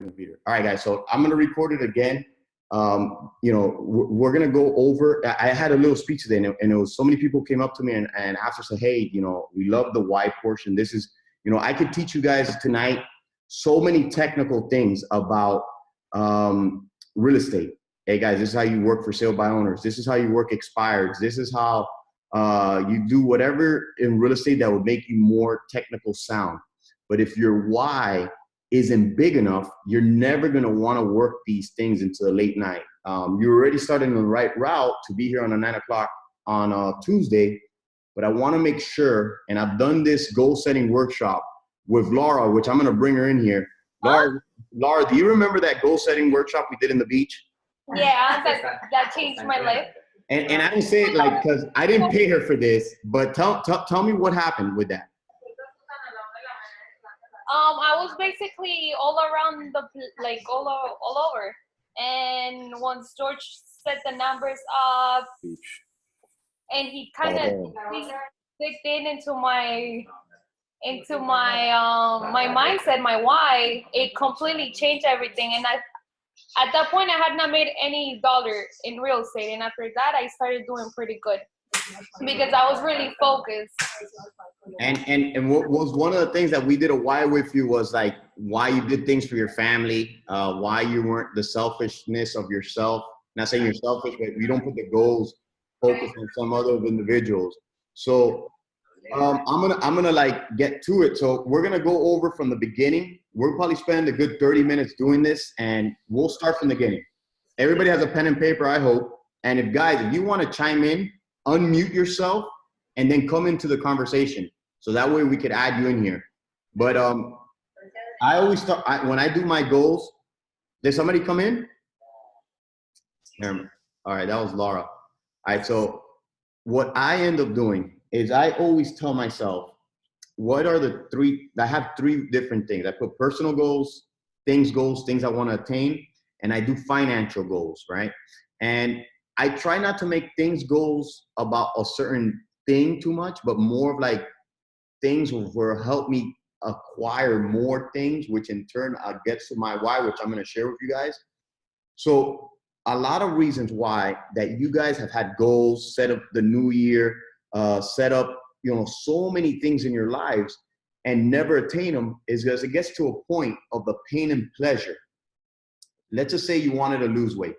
All right, guys. So I'm going to record it again. We're going to go over. I had a little speech today, and it was so many people came up to me and after said, hey, we love the why portion. This is, I could teach you guys tonight so many technical things about real estate. Hey, guys, this is how you work for sale by owners. This is how you work expireds. This is how you do whatever in real estate that would make you more technical sound. But if your why isn't big enough, you're never going to want to work these things into the late night. You're already starting on the right route to be here on a 9 o'clock on Tuesday, but I want to make sure, and I've done this goal setting workshop with Laura, which I'm going to bring her in here. Laura, do you remember that goal setting workshop we did in the beach? Yeah, that changed my life. And I didn't say it like, because I didn't pay her for this, but tell me what happened with that. I was basically all around all over. And once George set the numbers up, and he kind of digged into my my mindset, my why, it completely changed everything. And at that point, I had not made any dollar in real estate. And after that, I started doing pretty good because I was really focused. And what was one of the things that we did a why with you was like why you did things for your family, why you weren't the selfishness of yourself. Not saying you're selfish, but you don't put the goals focused on some other individuals. So I'm gonna like get to it. So we're gonna go over from the beginning. We'll probably spend a good 30 minutes doing this, and we'll start from the beginning. Everybody has a pen and paper, I hope. And if you want to chime in, unmute yourself and then come into the conversation. So that way we could add you in here. But I always start, when I do my goals, did somebody come in? All right, that was Laura. All right, so what I end up doing is I always tell myself, what are the three, I have three different things. I put personal goals, things I want to attain, and I do financial goals, right? And I try not to make things goals about a certain thing too much, but more of like things will help me acquire more things, which in turn gets to my why, which I'm going to share with you guys. So a lot of reasons why that you guys have had goals, set up the new year, set up, so many things in your lives and never attain them is because it gets to a point of the pain and pleasure. Let's just say you wanted to lose weight.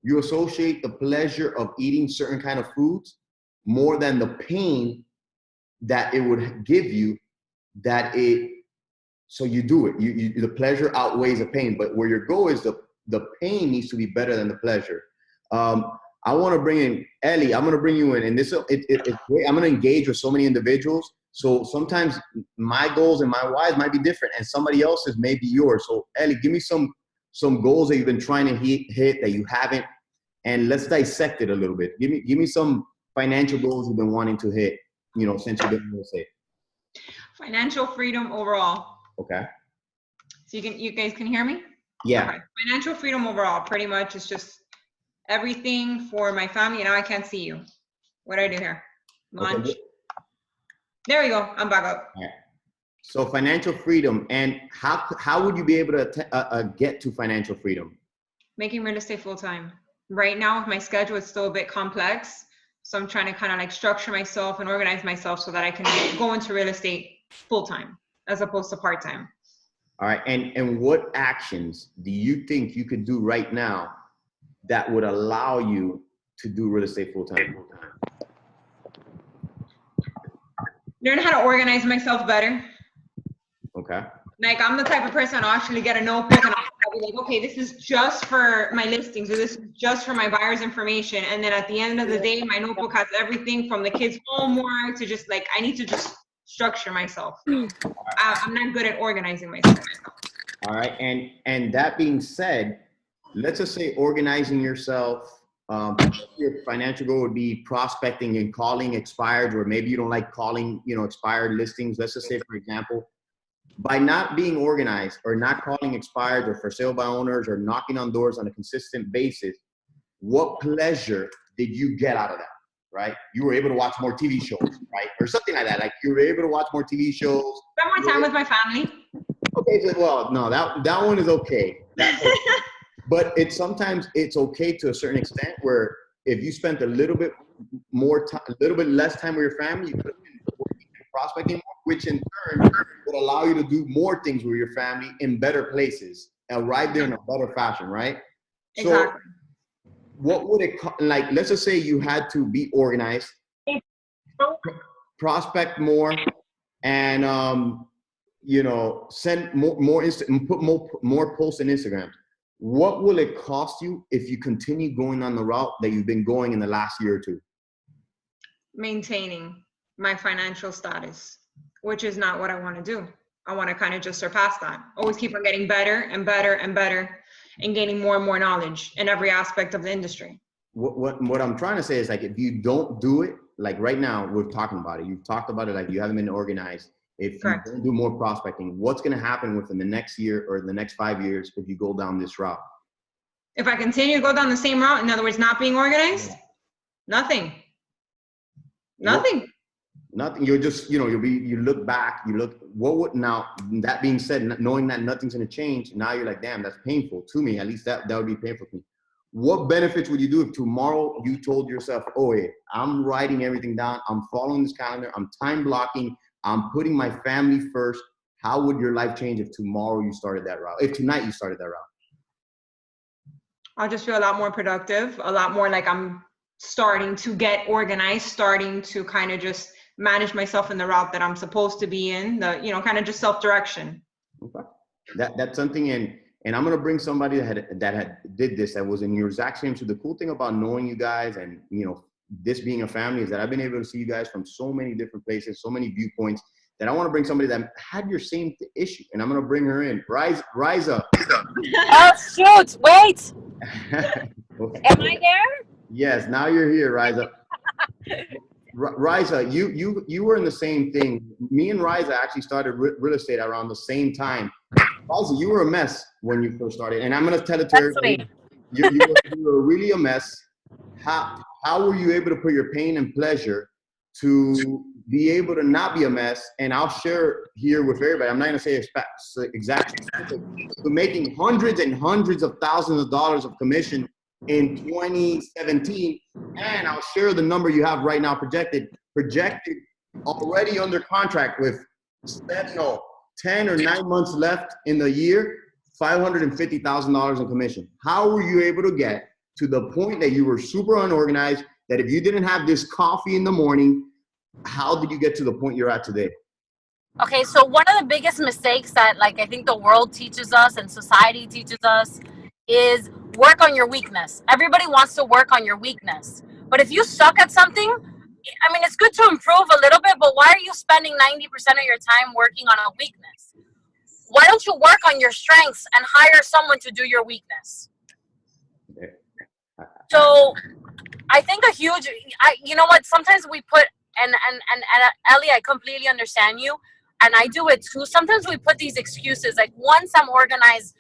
You associate the pleasure of eating certain kind of foods more than the pain that it would give you, so you do it. The pleasure outweighs the pain, but where your goal is, the pain needs to be better than the pleasure. I want to bring in Ellie. I'm going to bring you in, and it's great. I'm going to engage with so many individuals. So sometimes my goals and my whys might be different, and somebody else's may be yours. So Ellie, give me some goals that you've been trying to hit that you haven't, and let's dissect it a little bit. Give me some financial goals you've been wanting to hit, since you've been in real estate. Financial freedom overall. Okay. So you guys can hear me? Yeah. Okay. Financial freedom overall, pretty much is just everything for my family. And now I can't see you. What do I do here? Lunch. Okay. There we go. I'm back up. Yeah. So financial freedom, and how would you be able to get to financial freedom? Making real estate full time. Right now with my schedule, it's still a bit complex. So I'm trying to kind of like structure myself and organize myself so that I can go into real estate full time as opposed to part time. All right. And what actions do you think you could do right now that would allow you to do real estate full time? Learn how to organize myself better. Okay. Like I'm the type of person I'll actually get a notebook and I'll be like, okay, this is just for my listings or this is just for my buyer's information. And then at the end of the day, my notebook has everything from the kids' homework to just like, I need to just structure myself. I'm not good at organizing myself. All right. And that being said, let's just say organizing yourself, your financial goal would be prospecting and calling expired, or maybe you don't like calling, expired listings. Let's just say, for example, by not being organized or not calling expired or for sale by owners or knocking on doors on a consistent basis, what pleasure did you get out of that, right? You were able to watch more TV shows, right? Or something like that. Like you were able to watch more TV shows. Spend more time with my family. Okay, so, well, no, that one is okay. But sometimes it's okay to a certain extent where if you spent a little bit more time, a little bit less time with your family, you could have been working and prospecting more, which in turn would allow you to do more things with your family in better places, arrive there in a better fashion, right? Exactly. So what would it, like, let's just say you had to be organized, prospect more, and, you know, send put more posts on Instagram. What will it cost you if you continue going on the route that you've been going in the last year or two? Maintaining my financial status, which is not what I want to do. I want to kind of just surpass that. Always keep on getting better and better and better and gaining more and more knowledge in every aspect of the industry. What I'm trying to say is, like, if you don't do it, like right now, we're talking about it. You've talked about it, like you haven't been organized. If Correct. you don't do more prospecting, what's going to happen within the next year or the next 5 years if you go down this route? If I continue to go down the same route, in other words, not being organized, nothing. Nothing. Nothing. You're just, you know, you look back, what would, now, that being said, knowing that nothing's going to change, now you're like, damn, that's painful to me. At least that would be painful to me. What benefits would you do if tomorrow you told yourself, oh, hey, I'm writing everything down, I'm following this calendar, I'm time blocking, I'm putting my family first? How would your life change if tomorrow you started that route? If tonight you started that route? I'll just feel a lot more productive, a lot more like I'm starting to get organized, starting to kind of just manage myself in the route that I'm supposed to be in, the, you know, kind of just self-direction. Okay. That's something, and I'm gonna bring somebody that did this, that was in your exact same. So the cool thing about knowing you guys and, you know, this being a family is that I've been able to see you guys from so many different places, so many viewpoints, that I want to bring somebody that had your same issue, and I'm gonna bring her in. Rise up. Oh shoot! Wait. Am I there? Yes, now you're here, Riza. Riza, you were in the same thing. Me and Riza actually started real estate around the same time. Riza, you were a mess when you first started, and I'm gonna tell it to everybody. You were really a mess. How were you able to put your pain and pleasure to be able to not be a mess? And I'll share here with everybody. I'm not gonna say exactly, but making hundreds and hundreds of thousands of dollars of commission in 2017, and I'll share the number you have right now projected already under contract with 10 or 9 months left in the year, $550,000 in commission. How were you able to get to the point that you were super unorganized, that if you didn't have this coffee in the morning, how did you get to the point you're at today? Okay, so one of the biggest mistakes that, like, I think the world teaches us and society teaches us is work on your weakness. Everybody wants to work on your weakness. But if you suck at something, I mean, it's good to improve a little bit, but why are you spending 90% of your time working on a weakness? Why don't you work on your strengths and hire someone to do your weakness? So I think you know what, sometimes we put, and Ellie, I completely understand you, and I do it too. Sometimes we put these excuses, like, once I'm organized,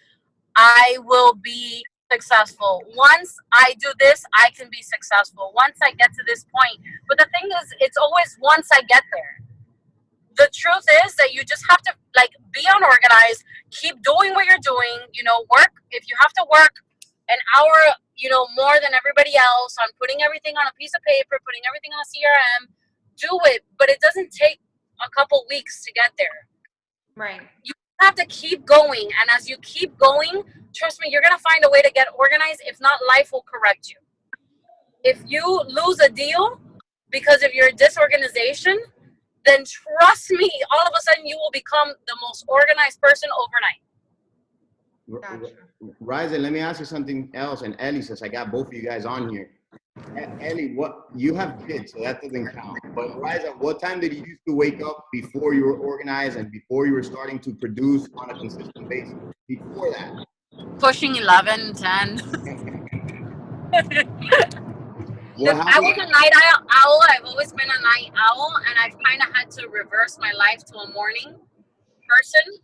I will be successful. Once I do this, I can be successful. Once I get to this point. But the thing is, it's always once I get there. The truth is that you just have to, like, be unorganized, keep doing what you're doing, you know, work. If you have to work an hour, you know, more than everybody else on putting everything on a piece of paper, putting everything on a CRM, do it. But it doesn't take a couple weeks to get there. Right. You have to keep going, and as you keep going, trust me, you're gonna find a way to get organized. If not, life will correct you. If you lose a deal because of your disorganization, then trust me, all of a sudden you will become the most organized person overnight. Gotcha. Riza, let me ask you something else. And Ellie, since I got both of you guys on here, Ellie, you have kids, so that doesn't count. But Riza, what time did you used to wake up before you were organized and before you were starting to produce on a consistent basis? Before that? Pushing 11, 10. I was a night owl. I've always been a night owl, and I've kind of had to reverse my life to a morning person,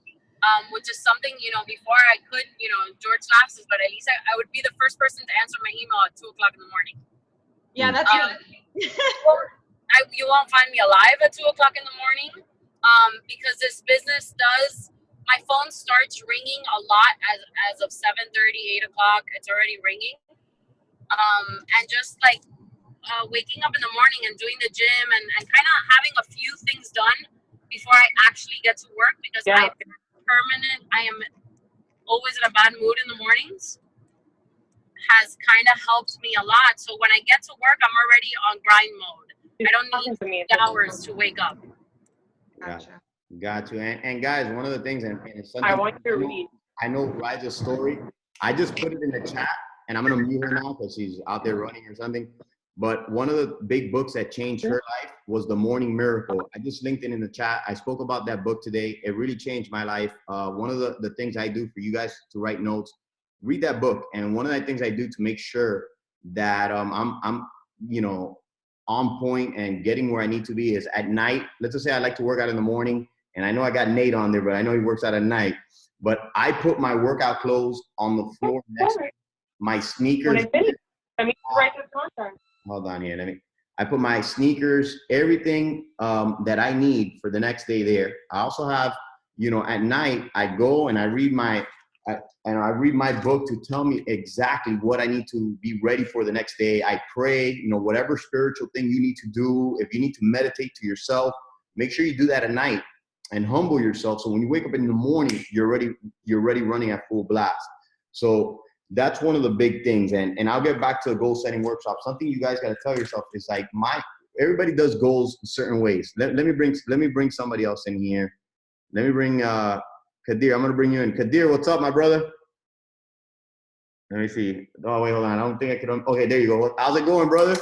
which is something, you know, before I could, you know, George laughs, but at least I would be the first person to answer my email at 2 o'clock in the morning. Yeah, that's you won't find me alive at 2 o'clock in the morning, because this business does my phone starts ringing a lot as of 7:30, 8 o'clock. It's already ringing. And just like waking up in the morning and doing the gym and kind of having a few things done before I actually get to work, because I am always in a bad mood in the mornings, has kind of helped me a lot. So when I get to work, I'm already on grind mode. I don't need hours to wake up. Gotcha. Got you. And guys, one of the things, and it's something I want you to read. I know Riza's story. I just put it in the chat, and I'm gonna mute her now because she's out there running or something. But one of the big books that changed her life was The Morning Miracle. I just linked it in the chat. I spoke about that book today. It really changed my life. One of the things I do for you guys to write notes, read that book. And one of the things I do to make sure that I'm you know, on point and getting where I need to be is at night. Let's just say I like to work out in the morning, and I know I got Nate on there, but I know he works out at night. But I put my workout clothes on the floor next to my sneakers. When I finish, I mean, write this contract. Hold on here. I put my sneakers, everything that I need for the next day there. I also have, you know, at night I go and I read my book to tell me exactly what I need to be ready for the next day. I pray, you know, whatever spiritual thing you need to do. If you need to meditate to yourself, make sure you do that at night and humble yourself. So when you wake up in the morning, you're already running at full blast. So that's one of the big things. And I'll get back to the goal setting workshop. Something you guys got to tell yourself is like, everybody does goals in certain ways. Let me bring somebody else in here. Let me bring Kadir. I'm going to bring you in. Kadir, what's up, my brother? Let me see. Oh, wait, hold on. I don't think I can. Okay, there you go. How's it going, brother?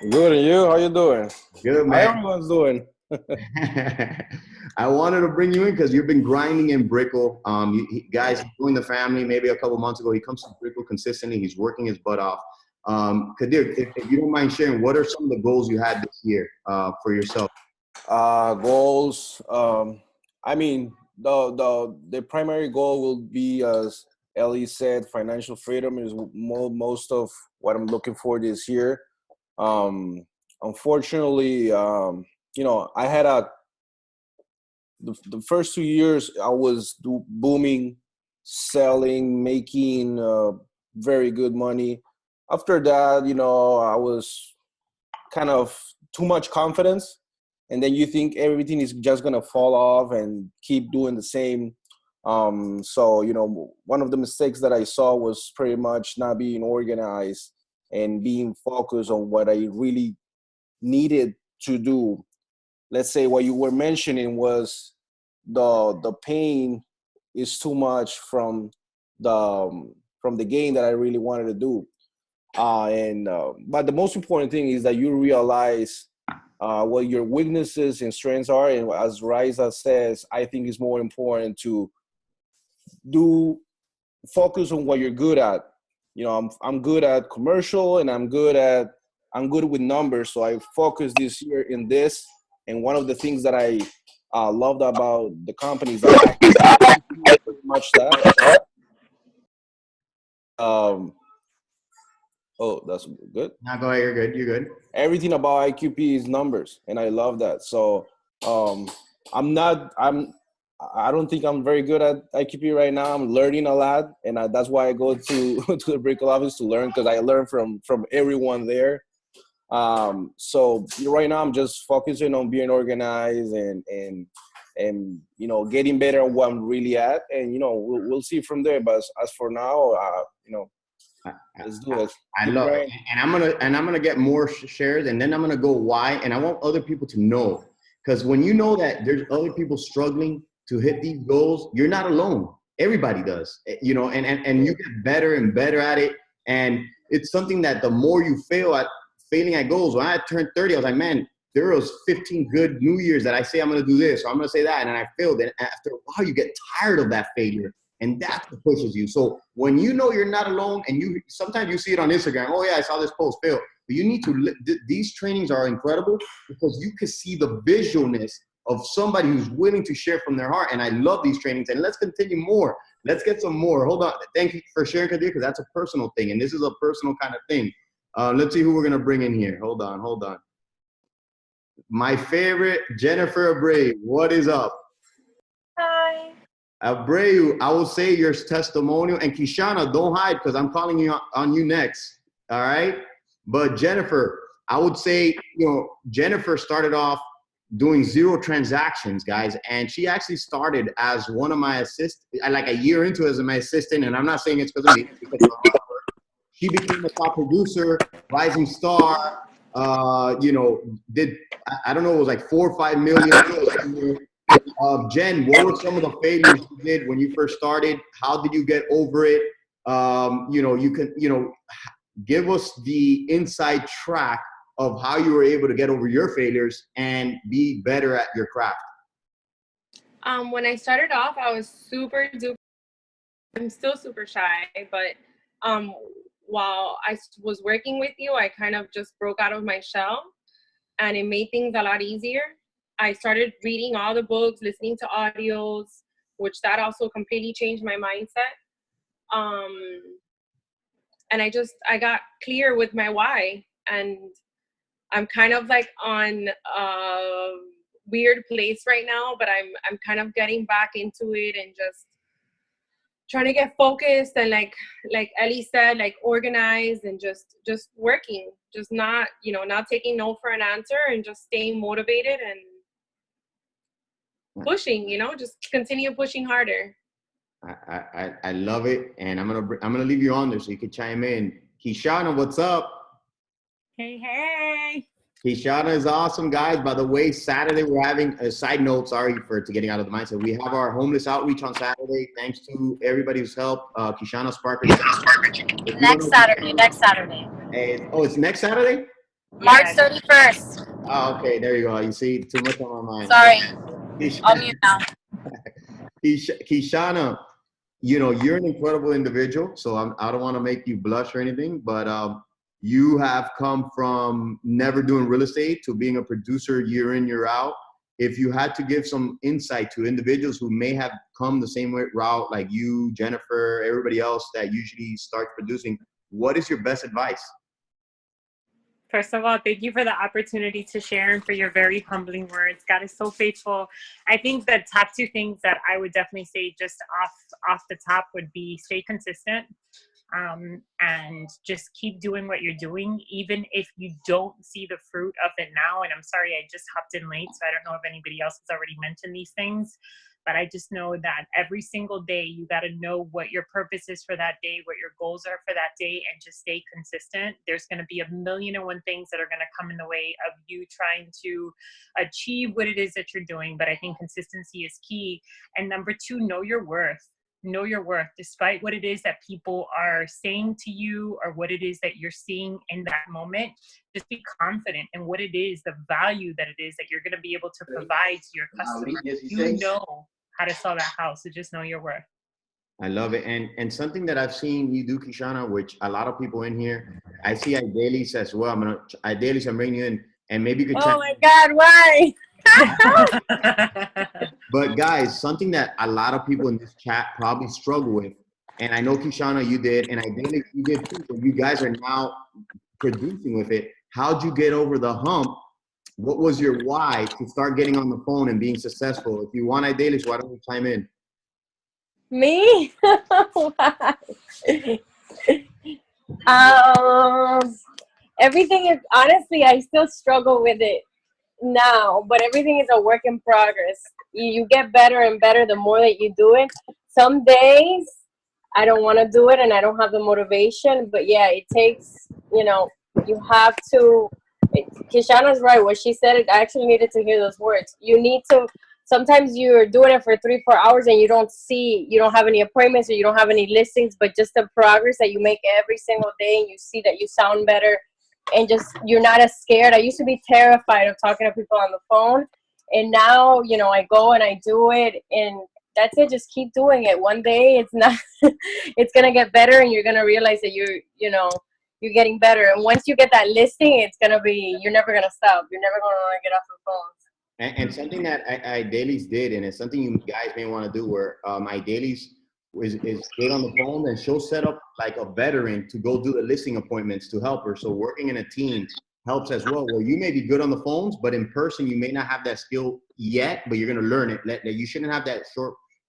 Good, and you? How you doing? Good, How man. everyone's doing? I wanted to bring you in because you've been grinding in Brickell. Guys, joined the family maybe a couple months ago. He comes to Brickell consistently. He's working his butt off. Kadir, if you don't mind sharing, what are some of the goals you had this year for yourself? Goals. I mean, the primary goal will be, as Ellie said, financial freedom is most of what I'm looking for this year. Unfortunately, you know, I had the first 2 years I was booming, selling, making very good money. After that, you know, I was kind of too much confidence, and then you think everything is just gonna fall off and keep doing the same. So, you know, one of the mistakes that I saw was pretty much not being organized and being focused on what I really needed to do. Let's say what you were mentioning was the pain is too much from the game that I really wanted to do. But the most important thing is that you realize what your weaknesses and strengths are. And as Riza says, I think it's more important to focus on what you're good at. You know, I'm good at commercial, and I'm good with numbers. So I focused this year in this. And one of the things that I loved about the company is that I pretty much that. Oh, that's good. Now go ahead. You're good. You're good. Everything about IQP is numbers, and I love that. So I don't think I'm very good at IQP right now. I'm learning a lot, and that's why I go to the Brickell office to learn, because I learn from everyone there. So right now I'm just focusing on being organized and you know, getting better at what I'm really at, and you know, we'll see from there. But as for now, you know, let's do it. I love it, and I'm gonna get more shares, and then I'm gonna go why, and I want other people to know, because when you know that there's other people struggling to hit these goals, you're not alone. Everybody does, you know, and you get better and better at it, and it's something that the more you failing at goals. When I turned 30, I was like, man, there was 15 good New Years that I say I'm going to do this, or I'm going to say that, and I failed. And after a while, you get tired of that failure, and that's what pushes you. So when you know you're not alone, and sometimes you see it on Instagram, oh yeah, I saw this post fail. But you need to, these trainings are incredible because you can see the visualness of somebody who's willing to share from their heart. And I love these trainings, and let's continue more. Let's get some more. Hold on. Thank you for sharing, Kadir, because that's a personal thing, and this is a personal kind of thing. Let's see who we're going to bring in here. Hold on. My favorite, Jennifer Abreu. What is up? Hi. Abreu, I will say your testimonial. And Kishana, don't hide because I'm calling you on you next. All right. But Jennifer, I would say, Jennifer started off doing 0 transactions, guys. And she actually started as one of my assistants, like a year into it as my assistant. And I'm not saying it's because of me. Because of her. She became a top producer, rising star, did, I don't know, it was like 4 or 5 million. Jen, what were some of the failures you did when you first started? How did you get over it? You can, give us the inside track of how you were able to get over your failures and be better at your craft. When I started off, I was super duper. I'm still super shy, but while I was working with you, I kind of just broke out of my shell, and it made things a lot easier. I started reading all the books, listening to audios, which that also completely changed my mindset. And I got clear with my why, and I'm kind of like on a weird place right now, but I'm kind of getting back into it and just trying to get focused and like Ellie said, like organized and just working, just not taking no for an answer and just staying motivated and pushing, just continue pushing harder. I love it, and I'm gonna leave you on there so you can chime in. Kishana, what's up? Hey. Kishana is awesome, guys. By the way, Saturday we're having a side note. Sorry for getting out of the mindset. We have our homeless outreach on Saturday. Thanks to everybody who's helped. Kishana Sparker. Next Saturday. It's next Saturday? March 31st. Oh, okay. There you go. You see, too much on my mind. Sorry. Kishana, I'll mute now. Kishana, you're an incredible individual. So I don't want to make you blush or anything, but you have come from never doing real estate to being a producer year in, year out. If you had to give some insight to individuals who may have come the same route like you, Jennifer, everybody else that usually starts producing, what is your best advice? First of all, thank you for the opportunity to share and for your very humbling words. God is so faithful. I think the top 2 things that I would definitely say just off the top would be stay consistent. And just keep doing what you're doing, even if you don't see the fruit of it now. And I'm sorry, I just hopped in late, so I don't know if anybody else has already mentioned these things, but I just know that every single day you got to know what your purpose is for that day, what your goals are for that day, and just stay consistent. There's going to be 1,000,001 things that are going to come in the way of you trying to achieve what it is that you're doing, but I think consistency is key. And number 2, know your worth. Know your worth, despite what it is that people are saying to you or what it is that you're seeing in that moment. Just be confident in what it is, the value that it is that you're going to be able to provide to your customer. You know how to sell that house, so just know your worth. I love it. And something that I've seen you do, Kishana, which a lot of people in here, I see Idalis as well. Idalis, I'm bringing you in, and maybe you could Oh my God, why? But guys, something that a lot of people in this chat probably struggle with, and I know Kishana, you did, and Idalis, you did too, so you guys are now producing with it. How'd you get over the hump? What was your why to start getting on the phone and being successful? If you want Idalis, why don't you chime in? Me? Everything is, honestly, I still struggle with it now, but everything is a work in progress. You get better and better the more that you do it. Some days I don't want to do it and I don't have the motivation, but yeah, it takes, you have to. Kishana's right. What she said, I actually needed to hear those words. You need to. Sometimes you're doing it for 3-4 hours and you don't have any appointments or you don't have any listings, but just the progress that you make every single day, and you see that you sound better and just you're not as scared. I used to be terrified of talking to people on the phone, and now I go and I do it, and that's it. Just keep doing it. One day it's gonna get better, and you're gonna realize that you're getting better. And once you get that listing, you're never gonna stop. You're never gonna want to get off the phone. And something that Idalis did, and it's something you guys may want to do, where Idalis is good on the phone, and she'll set up like a veteran to go do the listing appointments to help her. So working in a team helps as well, where you may be good on the phones, but in person you may not have that skill yet, but you're going to learn it. You shouldn't have that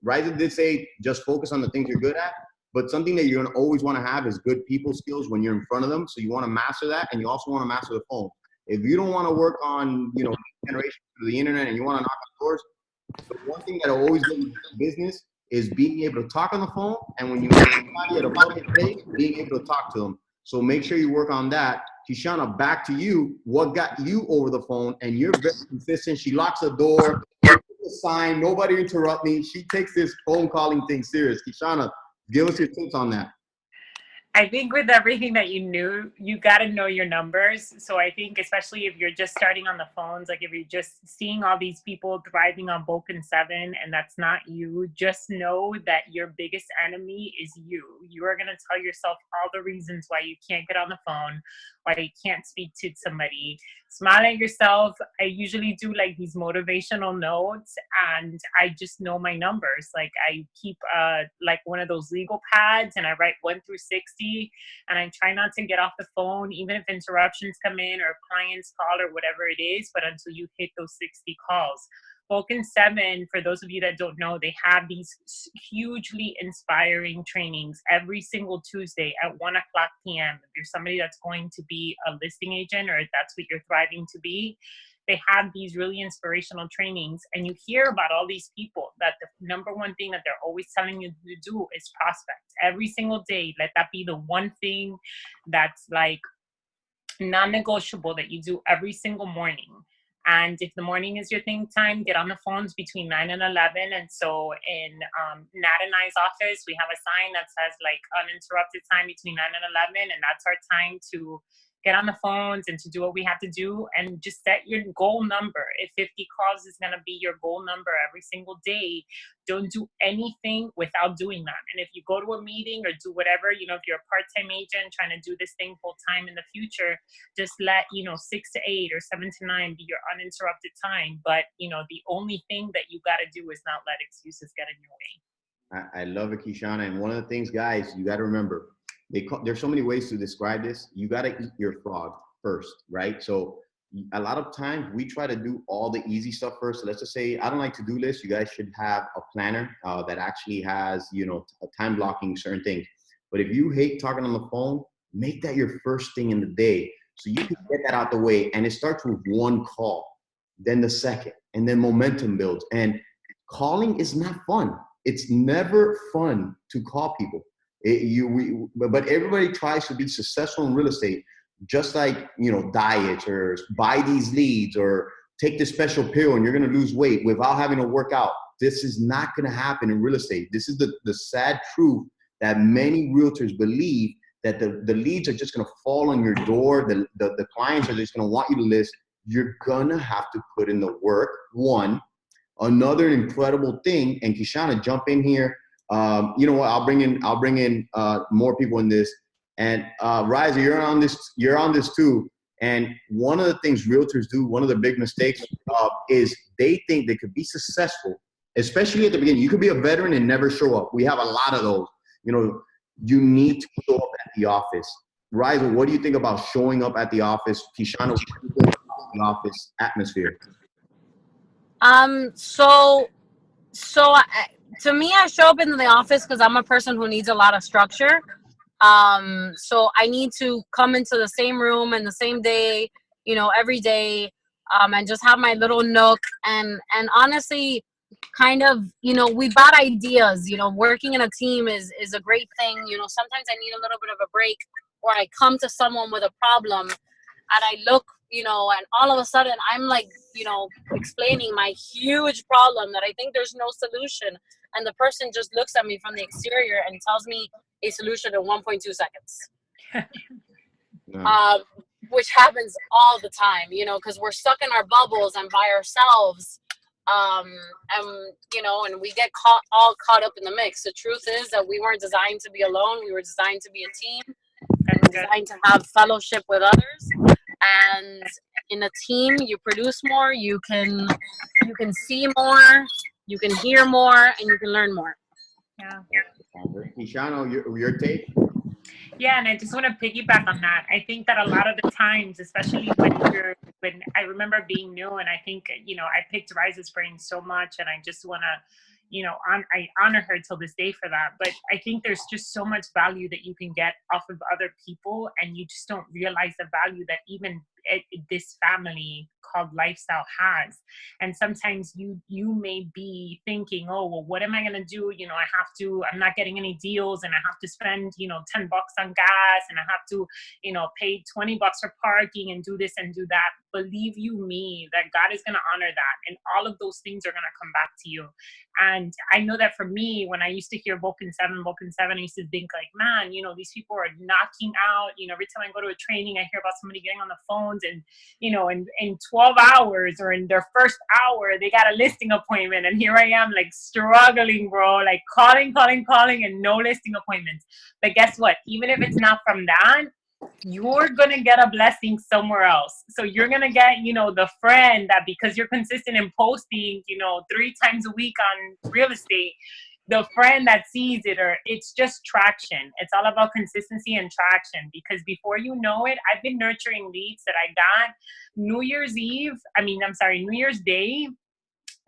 Ryza did say just focus on the things you're good at, but something that you're gonna always want to have is good people skills when you're in front of them. So you want to master that, and you also want to master the phone. If you don't want to work on, you know, generation through the internet, and you want to knock on doors, the one thing that I always do in business is being able to talk on the phone, and when you meet somebody at a public place, being able to talk to them. So make sure you work on that. Kishana, back to you. What got you over the phone? And you're very consistent. She locks the door, a sign, nobody interrupt me. She takes this phone calling thing serious. Kishana, give us your tips on that. I think with everything that you knew, you got to know your numbers. So I think especially if you're just starting on the phones, like if you're just seeing all these people thriving on Vulcan 7 and that's not you, just know that your biggest enemy is you. You are going to tell yourself all the reasons why you can't get on the phone, why you can't speak to somebody. Smile at yourself. I usually do like these motivational notes, and I just know my numbers. Like I keep like one of those legal pads, and I write 1 through 60, and I try not to get off the phone, even if interruptions come in or clients call or whatever it is, but until you hit those 60 calls. Vulcan 7, for those of you that don't know, they have these hugely inspiring trainings every single Tuesday at 1 o'clock p.m. If you're somebody that's going to be a listing agent, or if that's what you're thriving to be, they have these really inspirational trainings, and you hear about all these people that the number one thing that they're always telling you to do is prospect every single day. Let that be the one thing that's like non-negotiable that you do every single morning. And if the morning is your thing time, get on the phones between 9 and 11. And so in Nat and I's office, we have a sign that says like uninterrupted time between 9 and 11. And that's our time to get on the phones and to do what we have to do, and just set your goal number. If 50 calls is going to be your goal number every single day, don't do anything without doing that. And if you go to a meeting or do whatever, you know, if you're a part-time agent trying to do this thing full time in the future, just let, 6 to 8 or 7 to 9 be your uninterrupted time. But, the only thing that you got to do is not let excuses get in your way. I love it, Kishana. And one of the things, guys, you got to remember, there's so many ways to describe this. You got to eat your frog first, right? So a lot of times we try to do all the easy stuff first. So let's just say I don't like to-do lists. You guys should have a planner that actually has, a time blocking certain things. But if you hate talking on the phone, make that your first thing in the day, so you can get that out the way. And it starts with one call, then the second, and then momentum builds. And calling is not fun. It's never fun to call people. But everybody tries to be successful in real estate, just like, diet or buy these leads or take this special pill and you're going to lose weight without having to work out. This is not going to happen in real estate. This is the sad truth that many realtors believe, that the leads are just going to fall on your door. The clients are just going to want you to list. You're going to have to put in the work. One, another incredible thing, and Kishana, jump in here. You know what? I'll bring in more people in this. And Ryza, you're on this too. And one of the things realtors do, one of the big mistakes is they think they could be successful, especially at the beginning. You could be a veteran and never show up. We have a lot of those. You need to show up at the office. Ryza, what do you think about showing up at the office? Kishana, what do you think about the office atmosphere? To me, I show up into the office because I'm a person who needs a lot of structure. So I need to come into the same room and the same day, every day, and just have my little nook. And honestly, kind of, we bought ideas. Working in a team is a great thing. Sometimes I need a little bit of a break, or I come to someone with a problem and I look, and all of a sudden I'm like, explaining my huge problem that I think there's no solution. And the person just looks at me from the exterior and tells me a solution in 1.2 seconds. No. Which happens all the time, because we're stuck in our bubbles and by ourselves. And we get all caught up in the mix. The truth is that we weren't designed to be alone. We were designed to be a team, and designed to have fellowship with others. And in a team, you produce more, you can see more, you can hear more, and you can learn more. Yeah. Kishana, your take? Yeah, and I just want to piggyback on that. I think that a lot of the times, especially when I remember being new, and I think, I picked Ryza's brain so much, and I just want to, I honor her till this day for that. But I think there's just so much value that you can get off of other people, and you just don't realize the value that even this family called lifestyle has. And sometimes you may be thinking, oh, well, what am I going to do? I'm not getting any deals, and I have to spend, $10 on gas, and I have to, pay $20 for parking and do this and do that. Believe you me, that God is going to honor that. And all of those things are going to come back to you. And I know that for me, when I used to hear Vulcan 7, I used to think like, man, these people are knocking out, every time I go to a training, I hear about somebody getting on the phones and, in 12 hours or in their first hour, they got a listing appointment. And here I am like struggling, bro, like calling and no listing appointments. But guess what? Even if it's not from that, you're going to get a blessing somewhere else. So you're going to get, the friend that, because you're consistent in posting, 3 times a week on real estate, the friend that sees it, or it's just traction. It's all about consistency and traction, because before you know it, I've been nurturing leads that I got New Year's Day.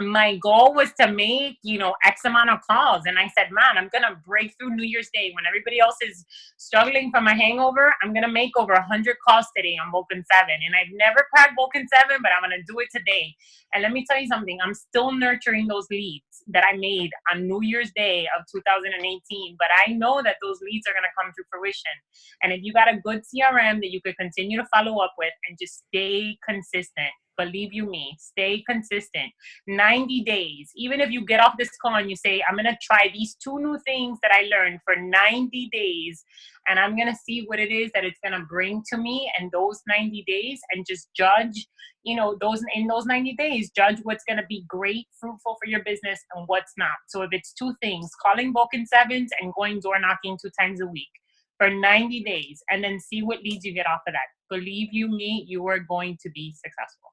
My goal was to make, X amount of calls. And I said, man, I'm going to break through New Year's Day. When everybody else is struggling from a hangover, I'm going to make over 100 calls today on Vulcan 7. And I've never cracked Vulcan 7, but I'm going to do it today. And let me tell you something. I'm still nurturing those leads that I made on New Year's Day of 2018. But I know that those leads are going to come to fruition. And if you got a good CRM that you could continue to follow up with and just stay consistent, believe you me, stay consistent. 90 days. Even if you get off this call and you say, I'm going to try these 2 new things that I learned for 90 days, and I'm going to see what it is that it's going to bring to me in those 90 days, and just judge, in those 90 days, judge what's going to be great, fruitful for your business and what's not. So if it's 2 things, calling Vulcan 7s and going door knocking 2 times a week for 90 days, and then see what leads you get off of that. Believe you me, you are going to be successful.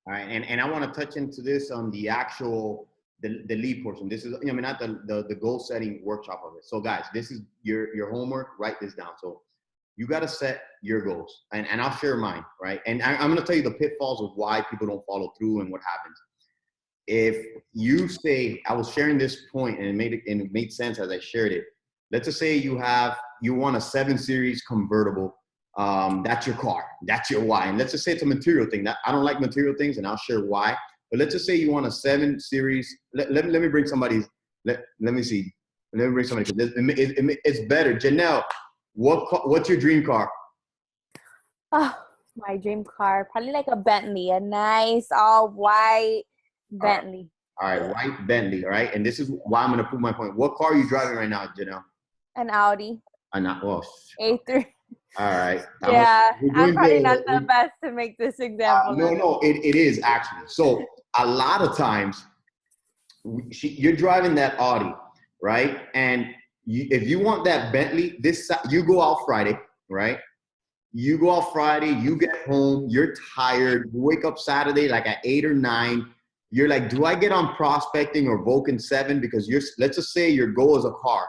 All right, and I want to touch into this on the actual, the lead portion. This is, not the goal setting workshop of it. So guys, this is your homework. Write this down. So you got to set your goals, and I'll share mine, right? And I'm going to tell you the pitfalls of why people don't follow through and what happens. If you say, I was sharing this point and it made sense as I shared it. Let's just say you want a 7 Series convertible. That's your car, that's your why. And let's just say it's a material thing. I don't like material things, and I'll share why. But let's just say you want a 7 Series. Let me bring somebody. Let me see. Let me bring somebody, because it's better. Janelle, what's your dream car? Oh, my dream car, probably like a Bentley, a nice all white Bentley. All right, white Bentley. All right, and this is why I'm gonna prove my point. What car are you driving right now, Janelle? An Audi. A3. All right. Yeah, I'm probably not the best to make this example. No, it is actually. So a lot of times, you're driving that Audi, right? And if you want that Bentley, you go out Friday, right? You go out Friday, you get home, you're tired, you wake up Saturday like at 8 or 9. You're like, do I get on prospecting or Vulcan 7? Because let's just say your goal is a car.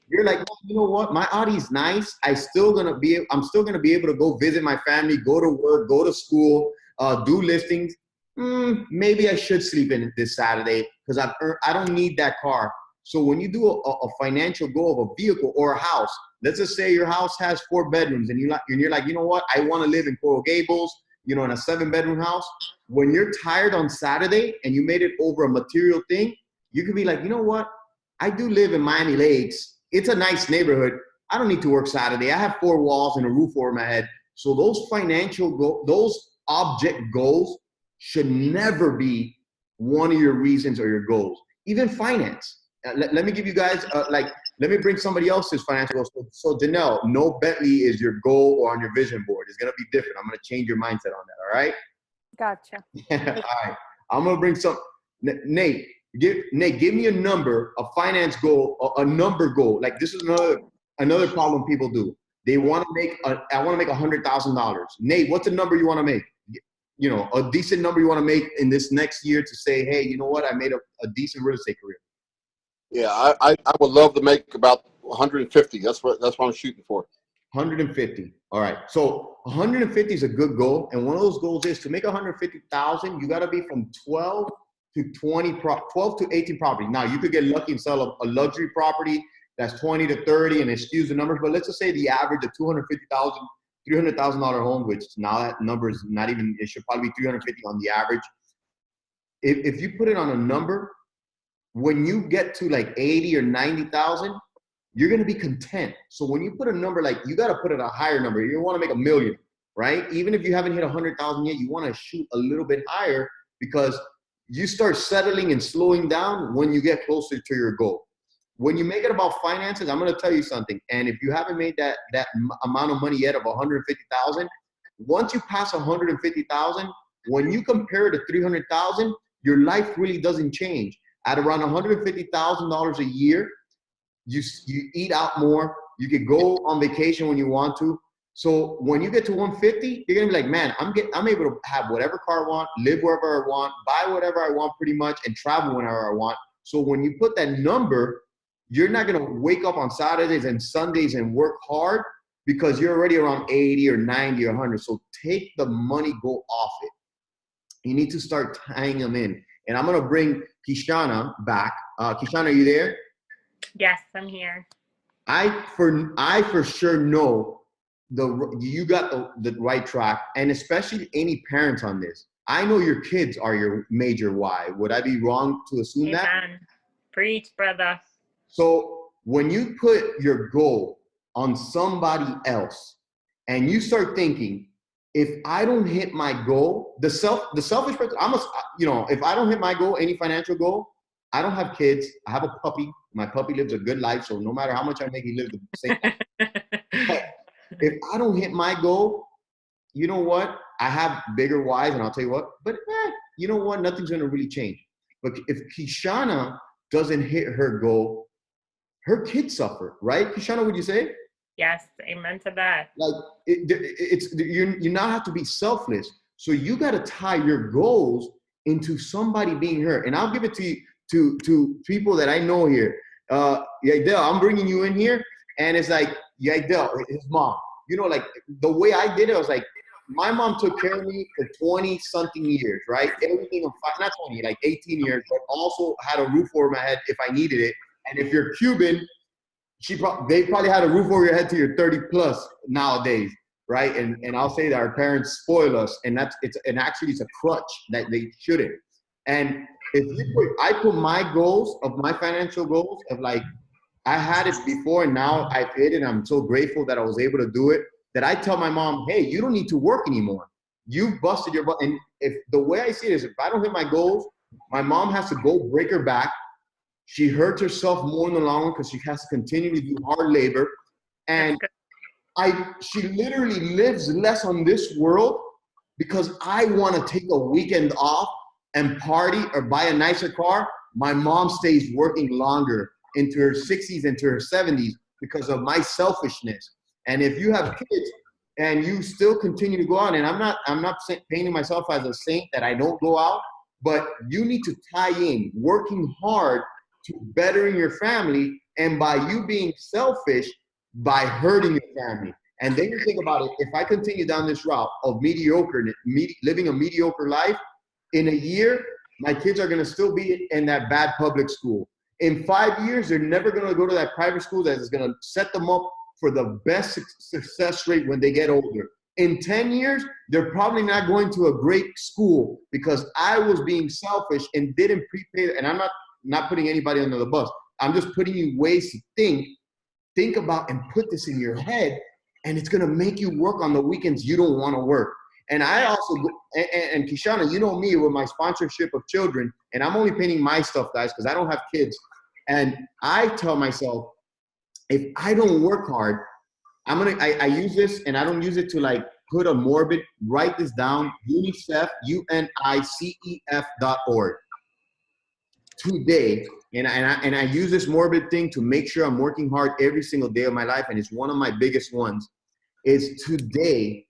You're like, well, you know what? My Audi's nice. I'm still gonna be able to go visit my family, go to work, go to school, do listings. Maybe I should sleep in this Saturday because I don't need that car. So when you do a financial goal of a vehicle or a house, let's just say your house has 4 bedrooms, and you're like, you know what? I want to live in Coral Gables, in a 7-bedroom house. When you're tired on Saturday and you made it over a material thing, you can be like, you know what? I do live in Miami Lakes. It's a nice neighborhood. I don't need to work Saturday. I have 4 walls and a roof over my head. So those those object goals should never be one of your reasons or your goals. Even finance. Let me give you guys, let me bring somebody else's financial goals. So Janelle, no Bentley is your goal or on your vision board. It's going to be different. I'm going to change your mindset on that. All right? Gotcha. All right. I'm going to bring Nate, give me a number, a finance goal, a number goal. Like this is another problem people do. They want to make, I want to make $100,000. Nate, what's the number you want to make? A decent number you want to make in this next year to say, hey, you know what? I made a decent real estate career. Yeah, I would love to make about 150. That's what I'm shooting for. 150. All right. So 150 is a good goal. And one of those goals is to make 150,000. You got to be from 12 to 12 to 18 properties. Now, you could get lucky and sell a luxury property that's 20 to 30 and it skews the numbers, but let's just say the average of $250,000, $300,000 home, which now that number is not even, it should probably be 350 on the average. If you put it on a number, when you get to like 80 or 90,000, you're going to be content. So when you put a number, like you got to put it a higher number. You want to make $1 million, right? Even if you haven't hit 100,000 yet, you want to shoot a little bit higher because you start settling and slowing down when you get closer to your goal. When you make it about finances, I'm going to tell you something. And if you haven't made that amount of money yet of 150,000, once you pass 150,000, when you compare it to 300,000, your life really doesn't change. At around $150,000 a year, you eat out more. You could go on vacation when you want to. So when you get to 150, you're gonna be like, man, I'm able to have whatever car I want, live wherever I want, buy whatever I want pretty much, and travel whenever I want. So when you put that number, you're not gonna wake up on Saturdays and Sundays and work hard because you're already around 80 or 90 or 100. So take the money, go off it. You need to start tying them in. And I'm gonna bring Kishana back. Kishana, are you there? Yes, I'm here. I for sure know you got the right track, and especially any parents on this. I know your kids are your major why. Would I be wrong to assume Amen. that? Preach, brother. So when you put your goal on somebody else and you start thinking, if I don't hit my goal, the selfish person, if I don't hit my goal, any financial goal, I don't have kids. I have a puppy. My puppy lives a good life. So no matter how much I make, he lives the same life. But if I don't hit my goal, you know what? I have bigger whys, and I'll tell you what, but you know what? Nothing's going to really change. But if Kishana doesn't hit her goal, her kids suffer, right? Kishana, would you say? Yes, amen to that. Like you now have to be selfless. So you got to tie your goals into somebody being hurt. And I'll give it to you, to people that I know here. Yaidel, I'm bringing you in here, and it's like Yaidel, his mom. You know, like the way I did it, I was like, my mom took care of me for 20-something years, right? Everything, not 20, like 18 years, but also had a roof over my head if I needed it. And if you're Cuban, they probably had a roof over your head till you're 30 plus nowadays, right? And I'll say that our parents spoil us, and actually it's a crutch that they shouldn't. And I put my goals of my financial goals of like, I had it before and now I've hit it. I'm so grateful that I was able to do it, that I tell my mom, hey, you don't need to work anymore. You've busted your butt. And if the way I see it is, if I don't hit my goals, my mom has to go break her back. She hurts herself more in the long run because she has to continue to do hard labor. And she literally lives less on this world because I want to take a weekend off and party or buy a nicer car. My mom stays working longer into her 60s, into her 70s because of my selfishness. And if you have kids and you still continue to go out, and I'm not painting myself as a saint that I don't go out, but you need to tie in working hard to bettering your family, and by you being selfish, by hurting your family. And then you think about it, if I continue down this route of living a mediocre life, in a year, my kids are gonna still be in that bad public school. In 5 years, they're never gonna go to that private school that is gonna set them up for the best success rate when they get older. In 10 years, they're probably not going to a great school because I was being selfish and didn't prepay. And I'm not putting anybody under the bus. I'm just putting you ways to think about and put this in your head, and it's gonna make you work on the weekends you don't wanna work. And I also, and Kishana, you know me with my sponsorship of children, and I'm only painting my stuff, guys, because I don't have kids. And I tell myself, if I don't work hard, I use this, and I don't use it to like put a morbid, write this down, UNICEF, UNICEF.org. Today, and I use this morbid thing to make sure I'm working hard every single day of my life, and it's one of my biggest ones, is today,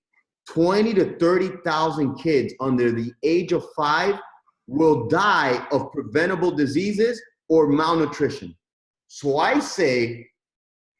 20 to 30,000 kids under the age of 5 will die of preventable diseases or malnutrition. So I say,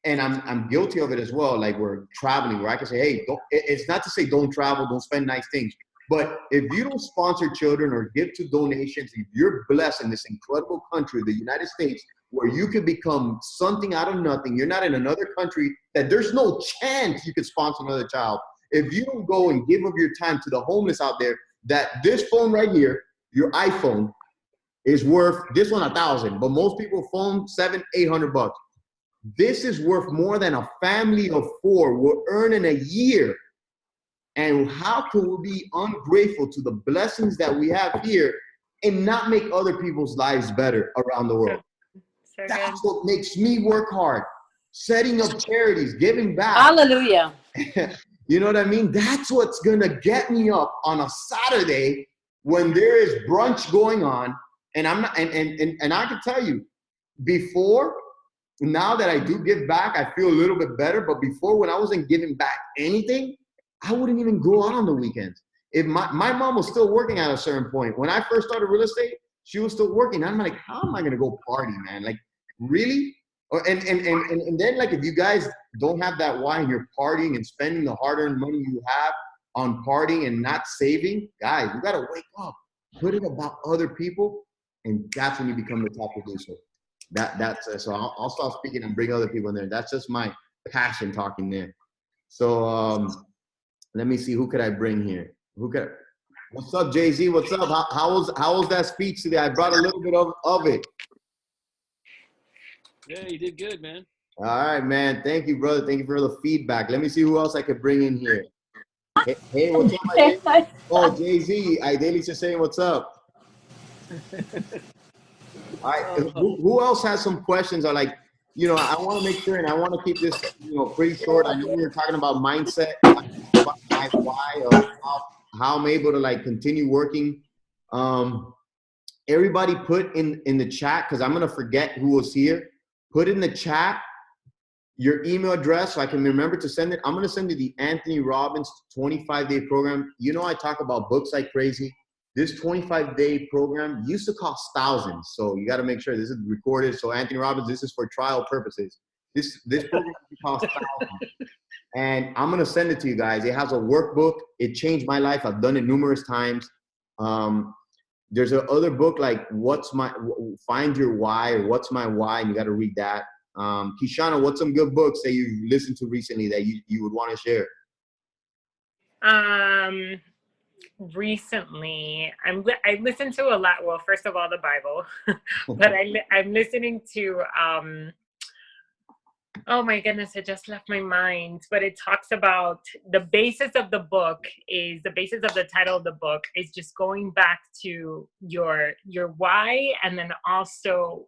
and I'm guilty of it as well, like we're traveling, where I can say, hey, it's not to say don't travel, don't spend nice things, But if you don't sponsor children or give to donations, if you're blessed in this incredible country, the United States, where you could become something out of nothing, you're not in another country that there's no chance you could sponsor another child. If you don't go and give of your time to the homeless out there, that this phone right here, your iPhone, is worth, this one 1,000, but most people phone $700-800. This is worth more than a family of 4 will earn in a year. And how can we be ungrateful to the blessings that we have here and not make other people's lives better around the world? So That's what makes me work hard. Setting up charities, giving back. Hallelujah. You know what I mean? That's what's gonna get me up on a Saturday when there is brunch going on. And I'm not, and I can tell you, before, now that I do give back, I feel a little bit better. But before, when I wasn't giving back anything, I wouldn't even go out on the weekends. If my mom was still working at a certain point. When I first started real estate, she was still working. I'm like, how am I gonna go party, man? Like, really? And then, like, if you guys don't have that why and you're partying and spending the hard-earned money you have on partying and not saving, guys, you gotta wake up. Put it about other people, and that's when you become the top producer. That's so I'll stop speaking and bring other people in there. That's just my passion talking there. So let me see, who could I bring here? What's up, Jay-Z? What's up? How was that speech today? I brought a little bit of it. Yeah, you did good, man. All right, man. Thank you, brother. Thank you for the feedback. Let me see who else I could bring in here. Hey, what's up? Oh, Jay-Z. Ideally just saying what's up. All right. Who else has some questions? Or, like, you know, I want to make sure, and I want to keep this, you know, pretty short. I know we were talking about mindset, about my why, of how I'm able to, like, continue working. Everybody put in the chat, because I'm gonna forget who was here. Put in the chat your email address so I can remember to send it. I'm gonna send you the Anthony Robbins 25-day program. You know, I talk about books like crazy. This 25-day program used to cost thousands, so you got to make sure this is recorded. So Anthony Robbins, this is for trial purposes. This program costs thousands, and I'm gonna send it to you guys. It has a workbook. It changed my life. I've done it numerous times. There's a other book like Find Your Why, or What's My Why, and you got to read that. Kishana, what's some good books that you've listened to recently that you would want to share? Recently, I listened to a lot. Well, first of all, the Bible, but I'm listening to oh my goodness, it just left my mind. But it talks about the basis of the book is the basis of the title of the book is just going back to your why, and then also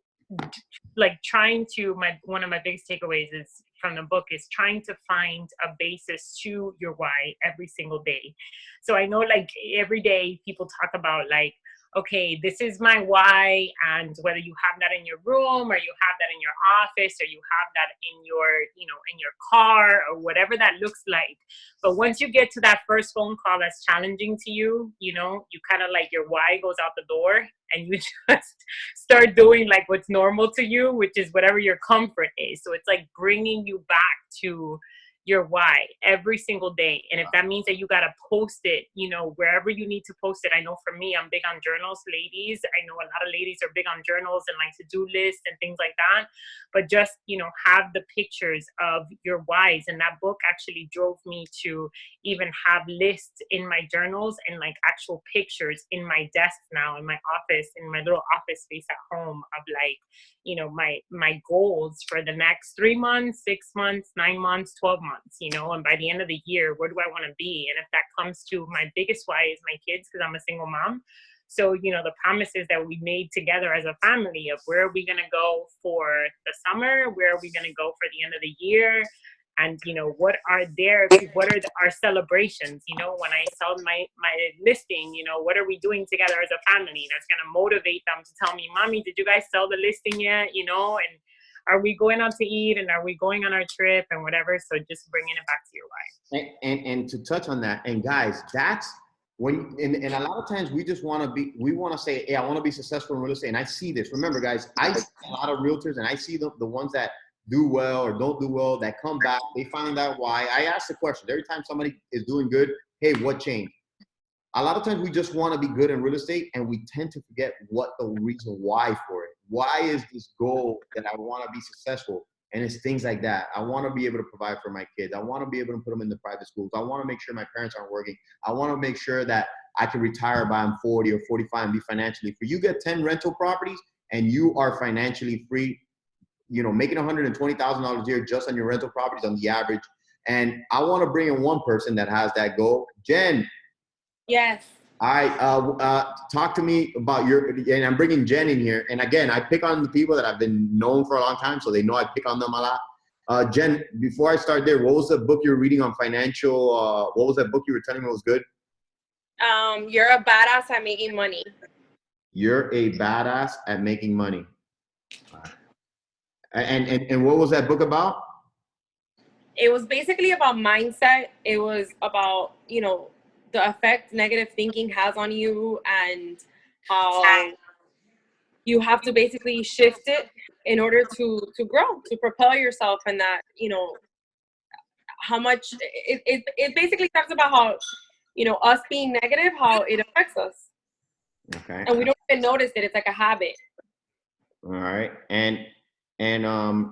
like trying to one of my biggest takeaways is from the book is trying to find a basis to your why every single day. So I know, like, every day people talk about, like, okay, this is my why, and whether you have that in your room or you have that in your office or you have that in your, you know, in your car or whatever that looks like. But once you get to that first phone call that's challenging to you, you know, you kind of like your why goes out the door and you just start doing like what's normal to you, which is whatever your comfort is. So it's like bringing you back to your why every single day. And if that means that you got to post it, you know, wherever you need to post it. I know for me, I'm big on journals, ladies. I know a lot of ladies are big on journals and like to-do lists and things like that. But just, you know, have the pictures of your whys. And that book actually drove me to even have lists in my journals and like actual pictures in my desk now, in my office, in my little office space at home of like, you know, my goals for the next 3 months, 6 months, 9 months, 12 months, you know, and by the end of the year, where do I want to be? And if that comes to my biggest why is my kids, because I'm a single mom. So, you know, the promises that we made together as a family of where are we going to go for the summer? Where are we going to go for the end of the year? And, you know, what are our celebrations? You know, when I sell my listing, you know, what are we doing together as a family that's going to motivate them to tell me, Mommy, did you guys sell the listing yet? You know, and are we going out to eat, and are we going on our trip and whatever? So just bringing it back to your why. And to touch on that, and guys, that's when, and a lot of times we just want to say, hey, I want to be successful in real estate. And I see this. Remember, guys, I see a lot of realtors, and I see the ones that do well or don't do well, that come back, they find out why. I ask the question every time somebody is doing good, hey, what changed? a lot of times we just want to be good in real estate and we tend to forget what the reason why for it. Why is this goal that I want to be successful? And it's things like that. I want to be able to provide for my kids. I want to be able to put them in the private schools. I want to make sure my parents aren't working. I want to make sure that I can retire by I'm 40 or 45 and be financially free. You get 10 rental properties and you are financially free, you know, making $120,000 a year just on your rental properties on the average. And I want to bring in one person that has that goal. Jen. Yes. Talk to me about and I'm bringing Jen in here. And again, I pick on the people that I've been known for a long time, so they know I pick on them a lot. Jen, before I start there, what was the book you were reading on financial, what was that book you were telling me was good? You're a badass at making money. You're a badass at making money. And what was that book about? It was basically about mindset. It was about, you know, the effect negative thinking has on you and how you have to basically shift it in order to grow, to propel yourself, and that, you know, how much it basically talks about how, you know, us being negative, how it affects us. Okay. And we don't even notice it. It's like a habit. All right. And